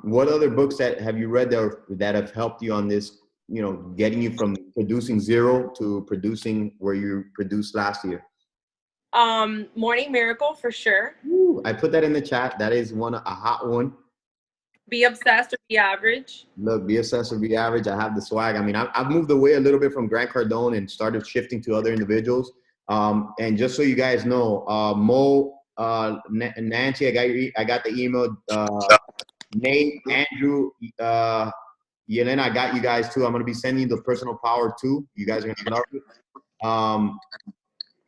what other books that have you read that have helped you on this, you know, getting you from producing zero to producing where you produced last year? Morning Miracle for sure. Ooh, I put that in the chat. That is a hot one. Be Obsessed or Be Average. Look, Be Obsessed or Be Average. I have the swag. I mean, I've moved away a little bit from Grant Cardone and started shifting to other individuals. And just so you guys know, Mo, Nancy, I got the email. Nate, Andrew, Yelena, I got you guys too. I'm gonna be sending you the personal power too. You guys are gonna love it.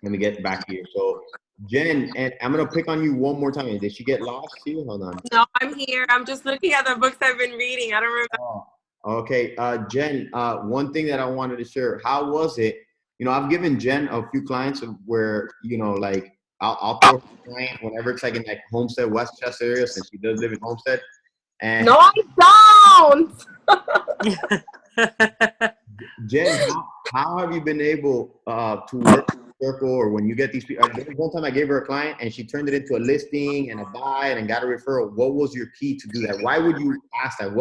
Let me get back here. So Jen, and I'm gonna pick on you one more time. Did she get lost here? Hold on. No, I'm here. I'm just looking at the books I've been reading. I don't remember. Oh, okay. Jen, one thing that I wanted to share, how was it? You know, I've given Jen a few clients where, you know, like I'll throw a client whenever it's like in like Homestead, Westchester area, since she does live in Homestead. And no, I don't. Jen, how have you been able to work in the circle, or when you get these people? One time I gave her a client and she turned it into a listing and a buy and got a referral. What was your key to do that? Why would you ask that?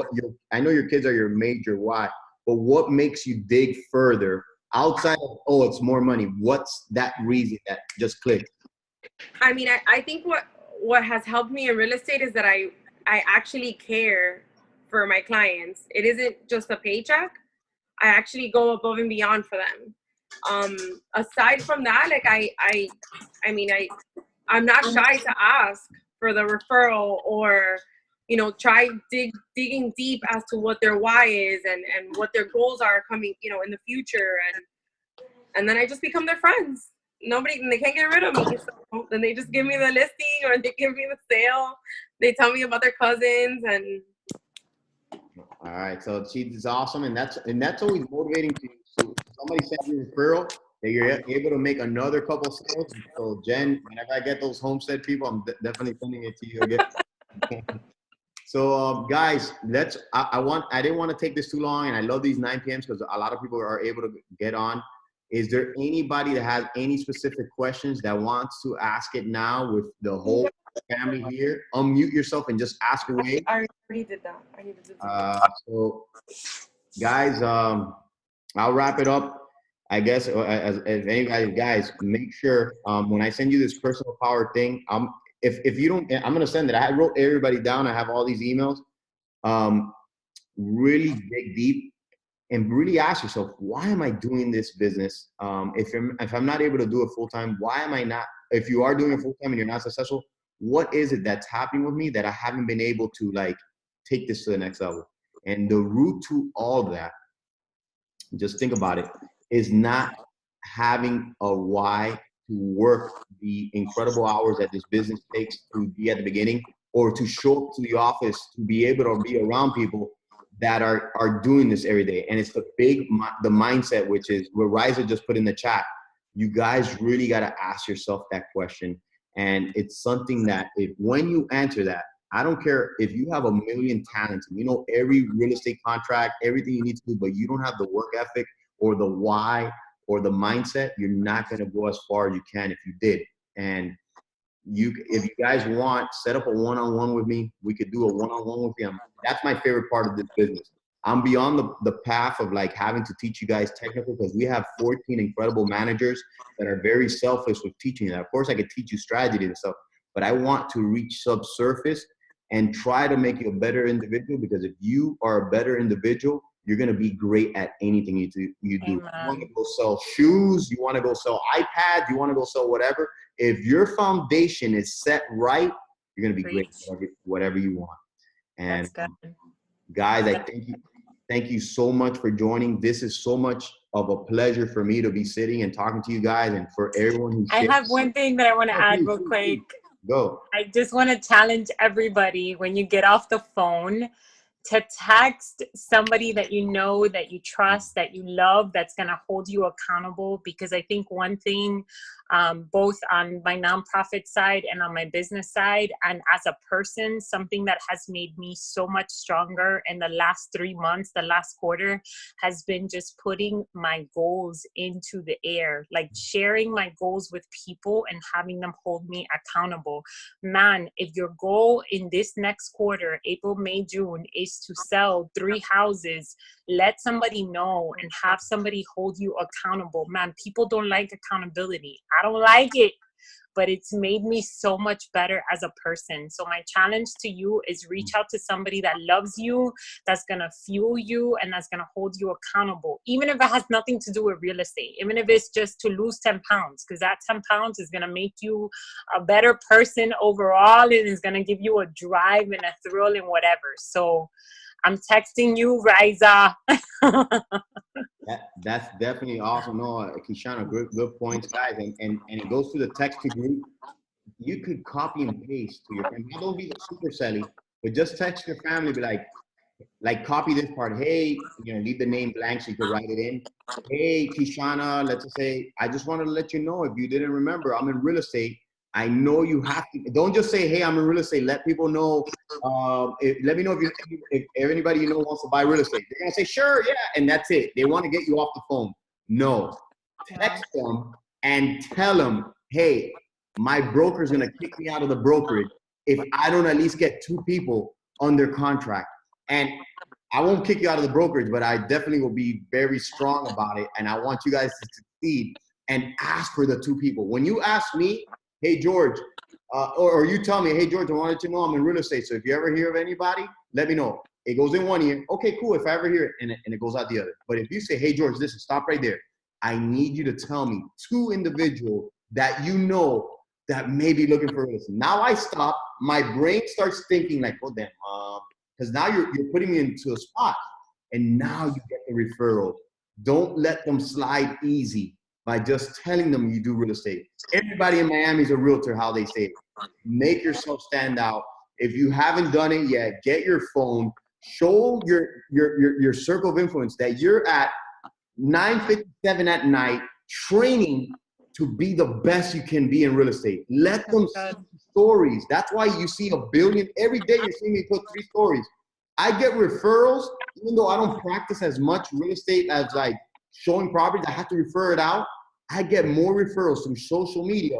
I know your kids are your major why, but what makes you dig further outside of, oh, it's more money? What's that reason that just clicked? I mean, I think what has helped me in real estate is that I actually care for my clients. It isn't just a paycheck. I actually go above and beyond for them. Aside from that, like I'm not shy to ask for the referral, or, you know, try digging deep as to what their why is and what their goals are coming, you know, in the future, and then I just become their friends. They can't get rid of me. So then they just give me the listing, or they give me the sale. They tell me about their cousins, and all right. So she's awesome, and that's always motivating to you. So somebody sends you a referral that you're able to make another couple sales. So Jen, whenever I get those Homestead people, I'm definitely sending it to you again. So guys, I didn't want to take this too long, and I love these 9 p.m.s because a lot of people are able to get on. Is there anybody that has any specific questions that wants to ask it now with the whole family here? Unmute yourself and just ask away. I already did that. I needed to do that. So guys, I'll wrap it up. I guess as any guys, make sure when I send you this personal power thing, if you don't, I'm gonna send it. I wrote everybody down. I have all these emails. Really dig deep and really ask yourself, why am I doing this business? If I'm not able to do it full time, why am I not? If you are doing it full time and you're not successful, what is it that's happening with me that I haven't been able to like take this to the next level? And the root to all that, just think about it, is not having a why to work the incredible hours that this business takes to be at the beginning, or to show up to the office to be able to be around people that are doing this every day. And it's the mindset, which is what Riza just put in the chat. You guys really got to ask yourself that question. And it's something that when you answer that, I don't care if you have a million talents, you know, every real estate contract, everything you need to do, but you don't have the work ethic or the why or the mindset, you're not going to go as far as you can if you did. And if you guys want, set up a one-on-one with me. We could do a one-on-one with you. That's my favorite part of this business. I'm beyond the path of like having to teach you guys technical, because we have 14 incredible managers that are very selfish with teaching that. Of course, I could teach you strategy and stuff, but I want to reach subsurface and try to make you a better individual, because if you are a better individual, you're going to be great at anything you do. You want to go sell shoes, you want to go sell iPads, you want to go sell whatever. If your foundation is set right, you're going to be great at whatever you want. And guys, I thank you so much for joining. This is so much of a pleasure for me to be sitting and talking to you guys, and for everyone who I have one thing that I want to add real quick. Go. I just want to challenge everybody, when you get off the phone, to text somebody that you know, that you trust, that you love, that's going to hold you accountable. Because I think one thing, both on my nonprofit side and on my business side, and as a person, something that has made me so much stronger in the last 3 months, the last quarter, has been just putting my goals into the air, like sharing my goals with people and having them hold me accountable. Man, if your goal in this next quarter, April, May, June, is to sell 3 houses, let somebody know and have somebody hold you accountable. Man, people don't like accountability. I don't like it, but it's made me so much better as a person. So my challenge to you is reach out to somebody that loves you, that's going to fuel you, and that's going to hold you accountable. Even if it has nothing to do with real estate, even if it's just to lose 10 pounds, because that 10 pounds is going to make you a better person overall, and is going to give you a drive and a thrill and whatever. So I'm texting you, Riza. That's definitely awesome. No, Kishana, good points, guys. And it goes to the text to group. You could copy and paste to your family. Don't be super selly, but just text your family. Be like copy this part. Hey, leave the name blank so you can write it in. Hey, Kishana, let's just say, I just wanted to let you know, if you didn't remember, I'm in real estate. I know you have to. Don't just say, hey, I'm in real estate. Let people know. Let me know if anybody you know wants to buy real estate. They're going to say, sure, yeah, and that's it. They want to get you off the phone. No. Text them and tell them, hey, my broker's going to kick me out of the brokerage if I don't at least get 2 people under contract. And I won't kick you out of the brokerage, but I definitely will be very strong about it. And I want you guys to succeed and ask for the 2 people. When you ask me, hey, George, or you tell me, hey, George, I wanted to know I'm in real estate. So if you ever hear of anybody, let me know. It goes in one ear. Okay, cool. If I ever hear it, and it goes out the other. But if you say, hey, George, listen, stop right there. I need you to tell me 2 individuals that you know that may be looking for real estate. Now I stop. My brain starts thinking like, oh, damn. Because now you're putting me into a spot. And now you get the referral. Don't let them slide easy by just telling them you do real estate. Everybody in Miami is a realtor, how they say it. Make yourself stand out. If you haven't done it yet, get your phone, show your circle of influence that you're at 9:57 at night training to be the best you can be in real estate. Let them see stories. That's why you see a billion. Every day you're seeing me put 3 stories. I get referrals, even though I don't practice as much real estate as like showing properties, I have to refer it out. I get more referrals through social media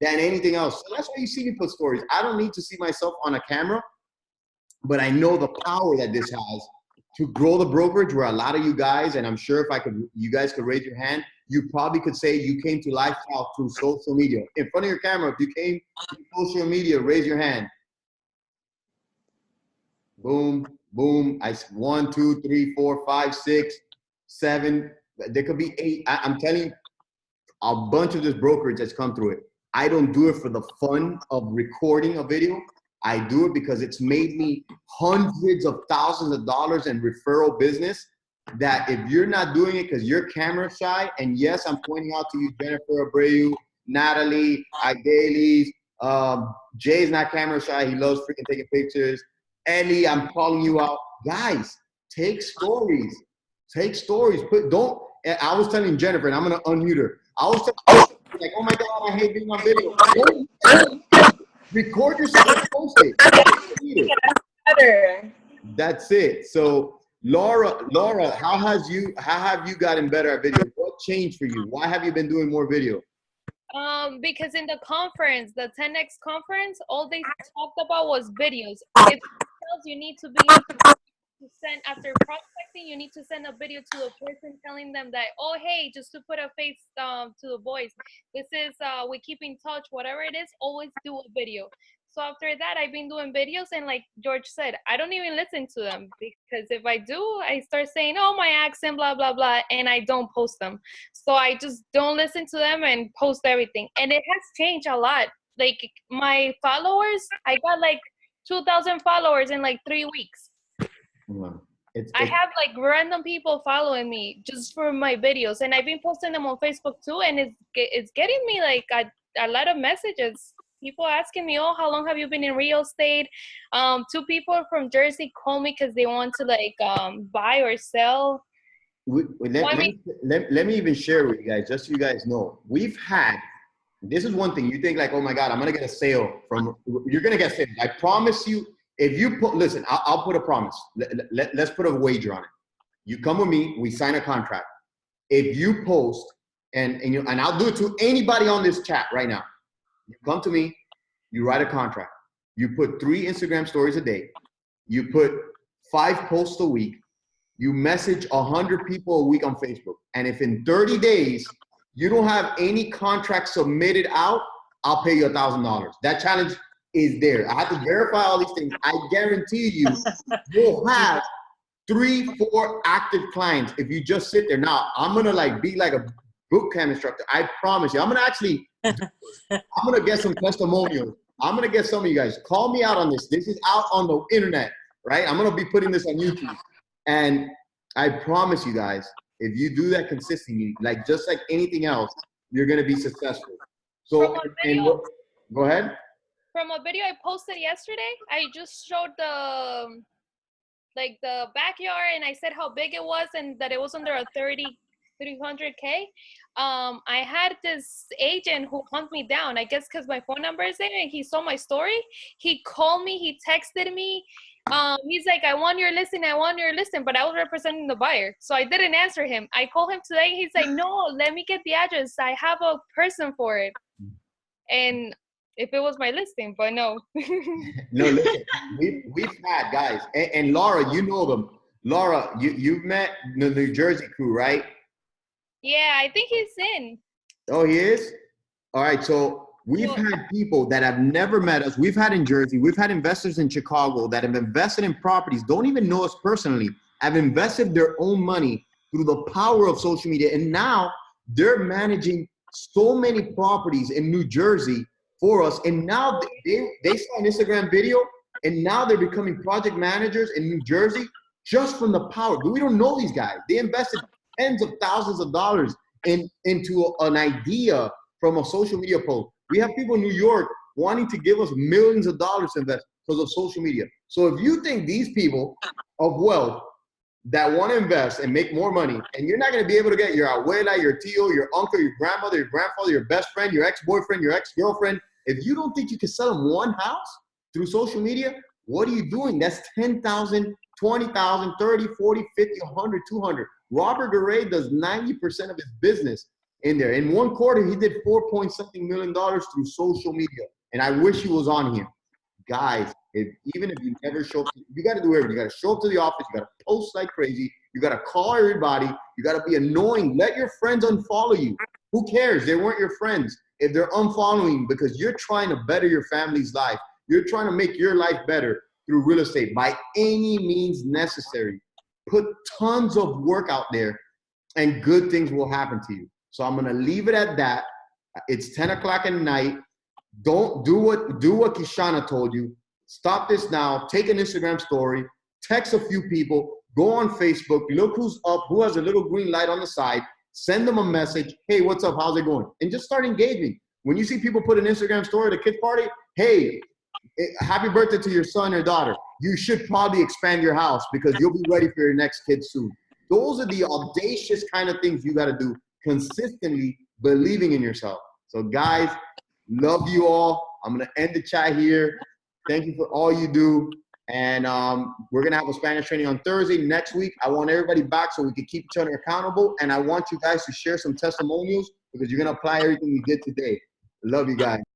than anything else. So that's why you see me put stories. I don't need to see myself on a camera, but I know the power that this has to grow the brokerage, where a lot of you guys, and I'm sure if you guys could raise your hand, you probably could say you came to Lifestyle through social media. In front of your camera, if you came to social media, raise your hand. Boom, boom. 1, 2, 3, 4, 5, 6, 7. There could be 8. I'm telling you, a bunch of this brokerage that's come through it. I don't do it for the fun of recording a video. I do it because it's made me hundreds of thousands of dollars in referral business, that if you're not doing it because you're camera shy, and yes, I'm pointing out to you, Jennifer Abreu, Natalie, Idelis, Jay's not camera shy. He loves freaking taking pictures. Ellie, I'm calling you out. Guys, take stories. Take stories. I was telling Jennifer, and I'm going to unmute her. I was telling her, like, oh my God, I hate being on video. Record yourself and post it. That's it. So Laura, how have you gotten better at video? What changed for you? Why have you been doing more video? Because in the conference, the 10X conference, all they talked about was videos. If you need to be to send after prospecting, you need to send a video to the person telling them that, oh hey, just to put a face to the boys. This is we keep in touch, whatever it is, always do a video. So after that, I've been doing videos, and like George said, I don't even listen to them, because if I do, I start saying, oh, my accent, blah, blah, blah, and I don't post them. So I just don't listen to them and post everything. And it has changed a lot. Like my followers, I got like 2,000 followers in like 3 weeks. I have like random people following me just for my videos, and I've been posting them on Facebook too, and it's getting me like a lot of messages. People asking me, oh, how long have you been in real estate? 2 people from Jersey call me because they want to like buy or sell. Let me even share with you guys, just so you guys know. We've had, this is one thing, you think like, oh my God, I'm going to get a sale from, you're going to get sales. I promise you, if you put, listen, I'll put a promise. Let's put a wager on it. You come with me, we sign a contract. If you post, and I'll do it to anybody on this chat right now. You come to me, you write a contract. You put 3 Instagram stories a day. You put 5 posts a week. You message 100 people a week on Facebook. And if in 30 days, you don't have any contract submitted out, I'll pay you $1,000. That challenge is there. I have to verify all these things. I guarantee you, you'll have 3-4 active clients if you just sit there. Now, I'm gonna like be like a boot camp instructor. I promise you. I'm gonna get some testimonials. I'm gonna get some of you guys. Call me out on this. This is out on the internet, right? I'm gonna be putting this on YouTube. And I promise you guys, if you do that consistently, like just like anything else, you're gonna be successful. So, go ahead. From a video I posted yesterday, I just showed the backyard, and I said how big it was and that it was under a 300K. I had this agent who hunt me down, I guess because my phone number is there, and he saw my story. He called me, he texted me. He's like, I want your listing, but I was representing the buyer, so I didn't answer him. I called him today. He's like, no, let me get the address. I have a person for it. And if it was my listing, but no. No, listen, we've had guys, and Laura, you know them. Laura, you've met the New Jersey crew, right? Yeah, I think he's in. Oh, he is? All right, so we've had people that have never met us. We've had in Jersey, we've had investors in Chicago that have invested in properties, don't even know us personally, have invested their own money through the power of social media. And now they're managing so many properties in New Jersey for us. And now they saw an Instagram video, and now they're becoming project managers in New Jersey just from the power. We don't know these guys. They invested tens of thousands of dollars into an idea from a social media post. We have people in New York wanting to give us millions of dollars to invest because of social media. So if you think these people of wealth that want to invest and make more money, and you're not going to be able to get your abuela, your tío, your uncle, your grandmother, your grandfather, your best friend, your ex-boyfriend, your ex-girlfriend, if you don't think you can sell them one house through social media, what are you doing? That's 10,000, 20,000, 30, 40, 50, 100, 200. Robert Garay does 90% of his business in there. In 1 quarter, he did $4.something million through social media. And I wish he was on here. Guys, even if you never show up, you got to do everything. You got to show up to the office. You got to post like crazy. You got to call everybody. You got to be annoying. Let your friends unfollow you. Who cares? They weren't your friends. If they're unfollowing because you're trying to better your family's life, you're trying to make your life better through real estate by any means necessary. Put tons of work out there and good things will happen to you. So I'm going to leave it at that. It's 10 o'clock at night. Don't do what Kishana told you. Stop this now. Take an Instagram story. Text a few people. Go on Facebook. Look who's up, who has a little green light on the side. Send them a message. Hey, what's up? How's it going? And just start engaging. When you see people put an Instagram story at a kid's party, hey, happy birthday to your son or daughter. You should probably expand your house because you'll be ready for your next kid soon. Those are the audacious kind of things you got to do consistently, believing in yourself. So guys, love you all. I'm going to end the chat here. Thank you for all you do. And we're going to have a Spanish training on Thursday. Next week, I want everybody back so we can keep each other accountable. And I want you guys to share some testimonials because you're going to apply everything you did today. Love you guys.